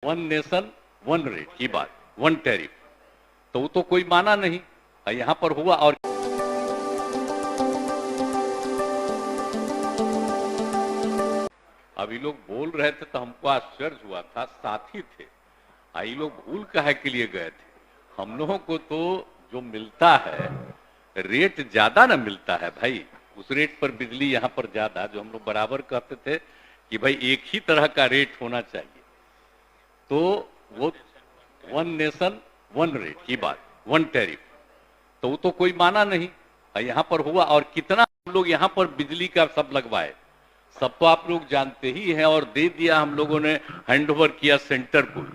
One nation one rate की बात, one tariff, तो वो तो कोई माना नहीं, यहाँ पर हुआ। और अभी लोग बोल रहे थे तो हमको आश्चर्य हुआ था, साथी थे, ये लोग भूल काहे के लिए गए थे। हम लोगों को तो जो मिलता है रेट ज्यादा ना मिलता है भाई, उस रेट पर बिजली यहाँ पर ज्यादा, जो हम लोग बराबर कहते थे कि भाई एक ही तरह का रेट होना चाहिए, तो वो वन नेशन वन रेट की बात, वन टैरिफ, तो वो तो कोई माना नहीं, यहाँ पर हुआ। और कितना हम लोग यहाँ पर बिजली का सब लगवाए, सब तो आप लोग जानते ही हैं, और दे दिया हम लोगों ने, हैंड ओवर किया सेंटर को,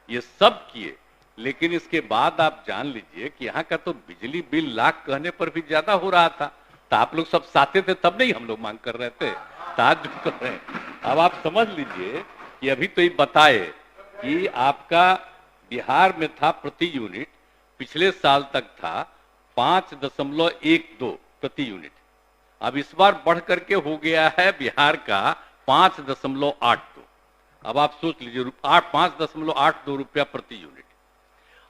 ये सब किए। लेकिन इसके बाद आप जान लीजिए कि यहाँ का तो बिजली बिल लाख कहने पर भी ज्यादा हो रहा था, तो आप लोग सब साथे थे तब नहीं हम लोग मांग कर रहे थे, आज जो कर रहे हैं। अब आप समझ लीजिए कि अभी तो ये बताए कि आपका बिहार में था प्रति यूनिट, पिछले साल तक था 5.12 प्रति यूनिट, अब इस बार बढ़ करके हो गया है बिहार का 5.82। अब आप सोच लीजिए 5.82 रुपया प्रति यूनिट।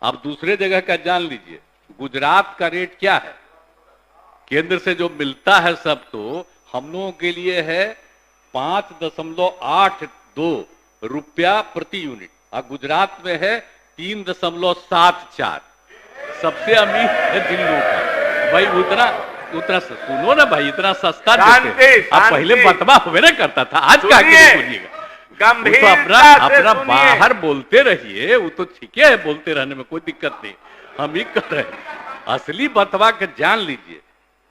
अब दूसरे जगह का जान लीजिए, गुजरात का रेट क्या है, केंद्र से जो मिलता है सब, तो हम लोगों के लिए है 5.82 रुपया प्रति यूनिट, और गुजरात में है 3.74। सबसे अमीर है दिल्ली का भाई, उतना सुनो ना भाई, इतना सस्ता देते हैं। अब पहले बतवा हुए ना करता था, आज का बोलिएगा, तो अपना बाहर बोलते रहिए, वो तो ठीक है बोलते रहने में कोई दिक्कत नहीं, हम ही कर रहे हैं। असली बतवा के जान लीजिए।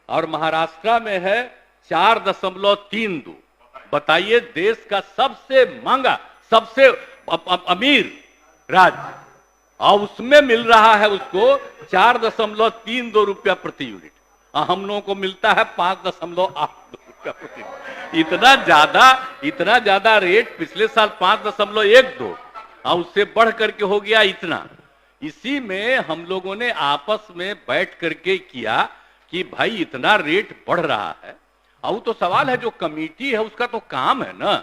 और महाराष्ट्र में है 4.32। बताइए, देश का सबसे महंगा, सबसे अमीर राज्य, और उसमें मिल रहा है उसको 4.32 रुपया प्रति यूनिट, हम लोगों को मिलता है 5.82 रुपया प्रति यूनिट। इतना ज्यादा रेट, पिछले साल 5.12 और उससे बढ़ करके हो गया इतना। इसी में हम लोगों ने आपस में बैठ करके किया कि भाई इतना रेट बढ़ रहा है, और वो तो सवाल है, जो कमेटी है उसका तो काम है ना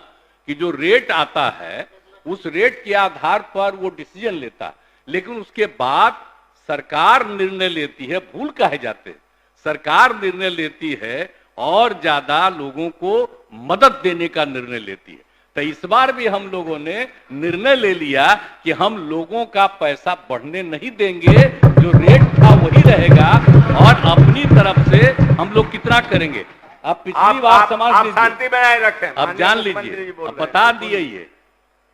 कि जो रेट आता है उस रेट के आधार पर वो डिसीजन लेता है, लेकिन उसके बाद सरकार निर्णय लेती है। भूल काहे जाते हैं, सरकार निर्णय लेती है और ज्यादा लोगों को मदद देने का निर्णय लेती है। तो इस बार भी हम लोगों ने निर्णय ले लिया कि हम लोगों का पैसा बढ़ने नहीं देंगे, जो रेट था वही रहेगा, और अपनी तरफ से हम लोग कितना करेंगे। अब पिछली बार समझ शांति बनाए रखें, अब जान लीजिए, अब बता दिए, ये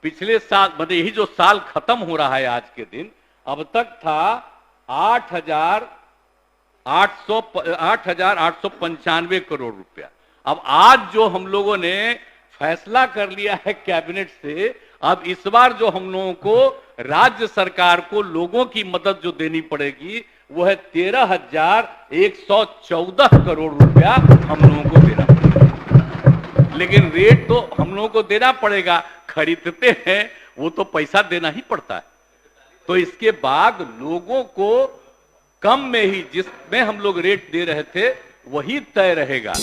पिछले साल मतलब यही जो साल खत्म हो रहा है आज के दिन, अब तक था 8,895 करोड़ रुपया। अब आज जो हम लोगों ने फैसला कर लिया है कैबिनेट से, अब इस बार जो हम लोगों को राज्य सरकार को लोगों की मदद जो देनी पड़ेगी वो है 13,114 करोड़ रुपया हम लोगों को देना पड़ेगा। लेकिन रेट तो हम लोगों को देना पड़ेगा, खरीदते हैं वो तो पैसा देना ही पड़ता है। तो इसके बाद लोगों को कम में ही, जिसमें हम लोग रेट दे रहे थे वही तय रहेगा।